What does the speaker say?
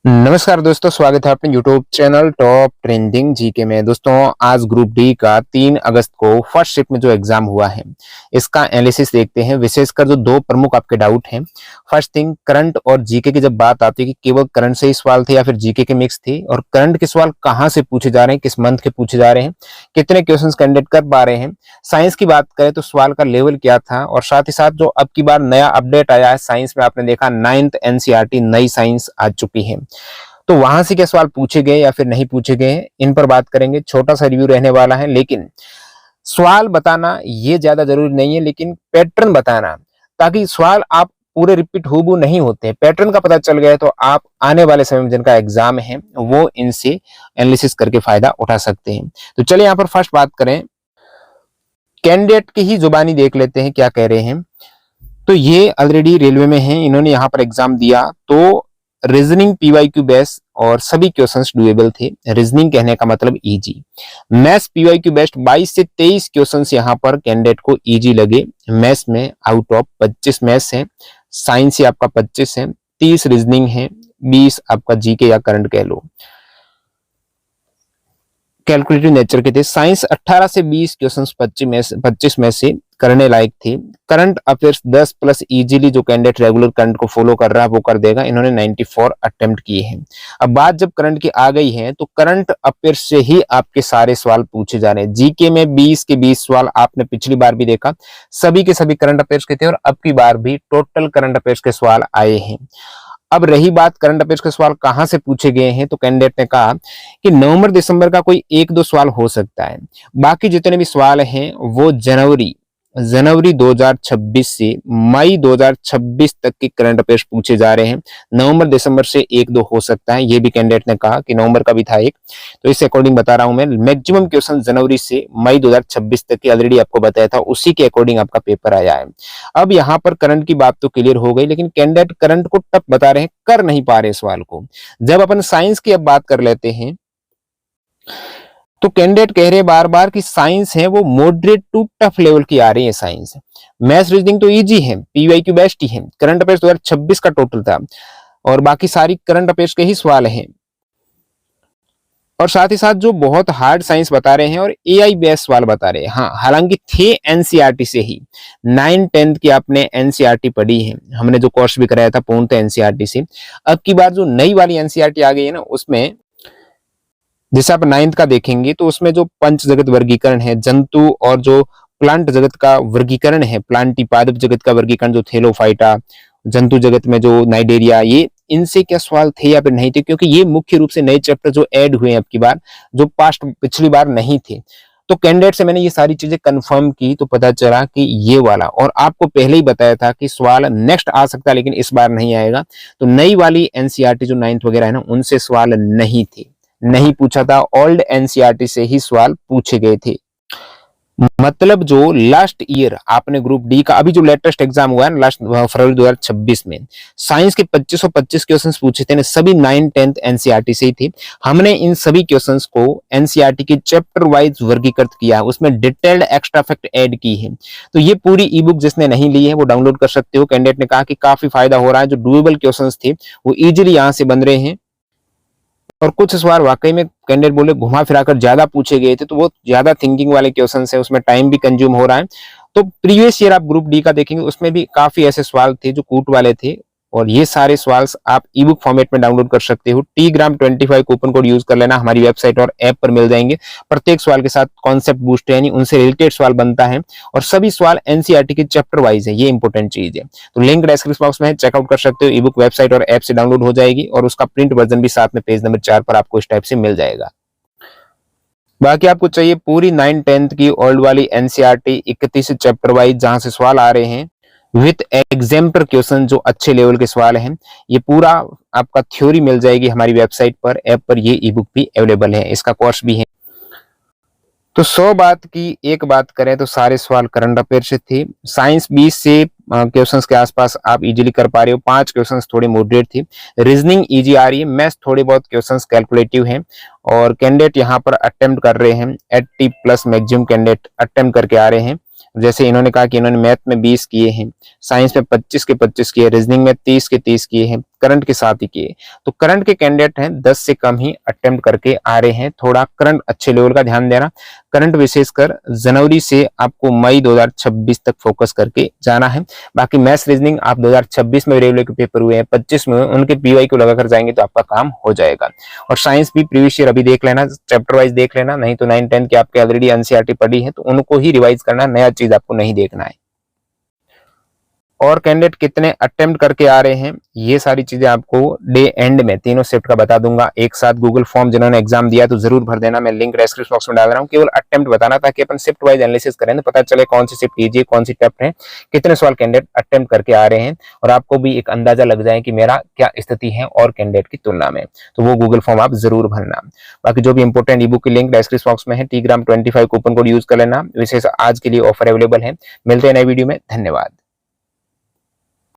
नमस्कार दोस्तों, स्वागत है अपने YouTube channel top trending GK में। दोस्तों, आज ग्रुप डी का 3 अगस्त को फर्स्ट शिफ्ट में जो एग्जाम हुआ है, इसका एनालिसिस देखते हैं। विशेषकर जो दो प्रमुख आपके डाउट हैं, फर्स्ट थिंग, करंट और जीके की जब बात आती है कि केवल करंट से ही सवाल थे या फिर जीके के मिक्स थे, और करंट के सवाल कहाँ से पूछे जा रहे हैं, किस मंथ के पूछे जा रहे हैं, कितने क्वेश्चन कैंडिडेट कर पा रहे हैं। साइंस की बात करें तो सवाल का लेवल क्या था, और साथ ही साथ जो अब की बार नया अपडेट आया है साइंस में, आपने देखा 9th एनसीईआरटी नई साइंस आ चुकी है, तो वहां से क्या सवाल पूछे गए या फिर नहीं पूछे गए, इन पर बात करेंगे। छोटा सा रिव्यू रहने वाला है, लेकिन सवाल बताना ये ज्यादा जरूरी नहीं है, लेकिन पैटर्न बताना, ताकि सवाल आप पूरे रिपीट हूबहू नहीं होते। पैटर्न का पता चल गया तो आप आने वाले समय में जिनका एग्जाम है वो इनसे एनालिसिस करके फायदा उठा सकते हैं। तो चलिए यहाँ पर फर्स्ट बात करें, कैंडिडेट की ही जुबानी देख लेते हैं क्या कह रहे हैं। तो ये ऑलरेडी रेलवे में हैं, इन्होंने यहाँ पर एग्जाम दिया, तो रीजनिंग पीवाईक्यू बेस्ट और सभी क्वेश्चंस डुएबल थे। रीजनिंग कहने का मतलब इजी। मैथ्स पीवाईक्यू बेस्ट 22 से 23 क्वेश्चंस यहाँ पर कैंडिडेट को इजी लगे। मैथ्स में आउट ऑफ 25 मैथ्स है, साइंस से आपका 25 है, 30 रीजनिंग है, 20 आपका जीके या करंट कह लो, कैलकुलेटिव नेचर के थे। साइंस 18 से 20 क्वेश्चंस 25 में से करने लायक थे। करंट अफेयर्स 10 प्लस इजीली जो कैंडिडेट रेगुलर करंट को फॉलो कर रहा है वो कर देगा। इन्होंने 94 अटेम्प्ट किए हैं। अब बात जब करंट की आ गई है तो करंट अफेयर्स से ही आपके सारे सवाल पूछे जा रहे हैं। जीके में 20 के 20 सवाल आपने पिछली बार भी देखा, सभी के सभी करंट अफेयर्स के थे, और अब की बार भी टोटल करंट अफेयर्स के सवाल आए हैं। अब रही बात करंट अफेयर्स के सवाल कहां से पूछे गए हैं, तो कैंडिडेट ने कहा कि नवंबर दिसंबर का कोई एक दो सवाल हो सकता है, बाकी जितने भी सवाल हैं वो जनवरी 2026 से मई 2026 तक के करंट अफेयर्स पूछे जा रहे हैं। नवंबर दिसंबर से एक दो हो सकता है, ये भी कैंडिडेट ने कहा कि नवंबर का भी था एक, तो इस अकॉर्डिंग बता रहा हूं मैं। मैक्सिमम क्वेश्चन जनवरी से मई 2026 तक की ऑलरेडी आपको बताया था, उसी के अकॉर्डिंग आपका पेपर आया है। अब यहाँ पर करंट की बात तो क्लियर हो गई, लेकिन कैंडिडेट करंट को टफ बता रहे हैं, कर नहीं पा रहे सवाल को। जब अपन साइंस की अब बात कर लेते हैं, तो कैंडिडेट कह रहे बार बार कि साइंस है वो मॉडरेट टू टफ लेवल की आ रही है साइंस। मैथ्स रीजनिंग तो इजी है, पीवाईक्यू बेस्ट ही है। करंट अफेयर्स 2026 का टोटल था, और बाकी सारी करंट अफेयर्स के ही सवाल हैं, और साथ ही साथ जो बहुत हार्ड साइंस बता रहे हैं और एआई बेस्ड सवाल बता रहे हैं। हाँ, हालांकि थे एनसीईआरटी से ही। 9th-10th की आपने एनसीईआरटी पढ़ी है, हमने जो कोर्स भी कराया था पूर्णतः एनसीईआरटी से। अब की बार जो नई वाली एनसीईआरटी आ गई है ना, उसमें जैसे आप 9th का देखेंगे तो उसमें जो पंच जगत वर्गीकरण है, जंतु और जो प्लांट जगत का वर्गीकरण है, प्लांटी पादप जगत का वर्गीकरण, जो थेलोफाइटा, जंतु जगत में जो नाइडेरिया, ये इनसे क्या सवाल थे या फिर नहीं थे, क्योंकि ये मुख्य रूप से नए चैप्टर जो ऐड हुए हैं अब की बार, जो पिछली बार नहीं थे। तो कैंडिडेट से मैंने ये सारी चीजें कंफर्म की, तो पता चला कि ये वाला, और आपको पहले ही बताया था कि सवाल नेक्स्ट आ सकता है लेकिन इस बार नहीं आएगा। तो नई वाली एनसीईआरटी जो 9th वगैरह है ना, उनसे सवाल नहीं थे, नहीं पूछा था। ओल्ड एनसीईआरटी से ही सवाल पूछे गए थे। मतलब जो लास्ट ईयर आपने ग्रुप डी का अभी जो लेटेस्ट एग्जाम हुआ है ना, लास्ट फरवरी 2026 में, साइंस के 2525 क्वेश्चंस पूछे थे ना, सभी 9th-10th एनसीईआरटी से ही थे। हमने इन सभी क्वेश्चंस को एनसीईआरटी के चैप्टर वाइज वर्गीकृत किया, उसमें डिटेल्ड एक्स्ट्रा फैक्ट ऐड की है। तो ये पूरी ई बुक जिसने नहीं ली है वो डाउनलोड कर सकते हो। कैंडिडेट ने कहा कि काफी फायदा हो रहा है, जो डुएबल क्वेश्चंस थे वो इजिली यहाँ से बन रहे हैं, और कुछ सवाल वाकई में कैंडिडेट बोले घुमा फिराकर ज्यादा पूछे गए थे, तो वो ज्यादा थिंकिंग वाले क्वेश्चन है, उसमें टाइम भी कंज्यूम हो रहा है। तो प्रीवियस ईयर आप ग्रुप डी का देखेंगे, उसमें भी काफी ऐसे सवाल थे जो कूट वाले थे, और ये सारे सवाल आप ई बुक फॉर्मेट में डाउनलोड कर सकते हो। TGRAM25 कूपन कोड यूज कर लेना, हमारी वेबसाइट और ऐप पर मिल जाएंगे। प्रत्येक सवाल के साथ कॉन्सेप्ट बूस्ट यानी उनसे रिलेटेड सवाल बनता है, और सभी सवाल एनसीईआरटी के चैप्टर वाइज है, ये इंपॉर्टेंट चीज है। तो लिंक डिस्क्रिप्शन बॉक्स में है, चेकआउट कर सकते हो। ई बुक वेबसाइट और ऐप से डाउनलोड हो जाएगी, और उसका प्रिंट वर्जन भी साथ में पेज नंबर 4 पर आपको इस टाइप से मिल जाएगा। बाकी आपको चाहिए पूरी 9th-10th की ओल्ड वाली एनसीईआरटी 31 चैप्टर वाइज, जहां से सवाल आ रहे हैं विथ एग्जाम्पल क्वेश्चन, जो अच्छे लेवल के सवाल हैं। ये पूरा आपका थ्योरी मिल जाएगी हमारी वेबसाइट पर, ऐप पर ये ई बुक भी अवेलेबल है, इसका कोर्स भी है। तो 100 बात की एक बात करें तो सारे सवाल करंट अफेयर से थे। साइंस 20 से क्वेश्चंस के आसपास आप इजीली कर पा रहे हो, 5 क्वेश्चंस थोड़े मॉडरेट थे। रीजनिंग इजी आ रही है, मैथ्स थोड़े बहुत क्वेश्चंस कैलकुलेटिव हैं, और कैंडिडेट यहाँ पर अटेम्प्ट कर रहे हैं 80 प्लस मैक्सिमम कैंडिडेट अटेम्प्ट करके आ रहे हैं। जैसे इन्होंने कहा कि इन्होंने मैथ में 20 किए हैं, साइंस में 25 के 25 किए, रीजनिंग में 30 के 30 किए हैं, करंट के साथ ही किए। तो करंट के कैंडिडेट हैं 10 से कम ही अटेम्प्ट करके आ रहे हैं। थोड़ा करंट अच्छे लेवल का ध्यान देना। करंट विशेषकर जनवरी से आपको मई 2026 तक फोकस करके जाना है। बाकी मैथ्स रीजनिंग आप 2026 में रेलवे के पेपर हुए हैं, 25 में उनके पीवाई को लगाकर जाएंगे तो आपका काम हो जाएगा। और साइंस भी प्रीवियस ईयर अभी देख लेना, चैप्टर वाइज देख लेना, नहीं तो 9 10 की आपके ऑलरेडी एनसीईआरटी पढ़ी है तो उनको ही रिवाइज करना, नया चीज आपको नहीं देखना है। और कैंडिडेट कितने अटेम्प्ट करके आ रहे हैं ये सारी चीजें आपको डे एंड में तीनों शिफ्ट का बता दूंगा। एक साथ गूगल फॉर्म जिन्होंने एग्जाम दिया तो जरूर भर देना, मैं लिंक डिस्क्रिप्शन बॉक्स में डाल रहा हूँ। केवल अटेम्प्ट बताना ताकि अपन शिफ्ट वाइज एनालिसिस करें तो पता चले कौन सी शिफ्ट ईजी, कौन सी टफ है, कितने सवाल कैंडिडेट अटेम्प्ट करके आ रहे हैं और आपको भी एक अंदाजा लग जाए कि मेरा क्या स्थिति है और कैंडिडेट की तुलना में। तो वो गूगल फॉर्म आप जरूर भरना। बाकी जो भी इंपोर्टेंट ई बुक की लिंक डिस्क्रिप्शन बॉक्स में है, Tgram25 कूपन कोड यूज कर लेना। विशेष आज के लिए ऑफर अवेलेबल है। मिलते हैं नई वीडियो में, धन्यवाद।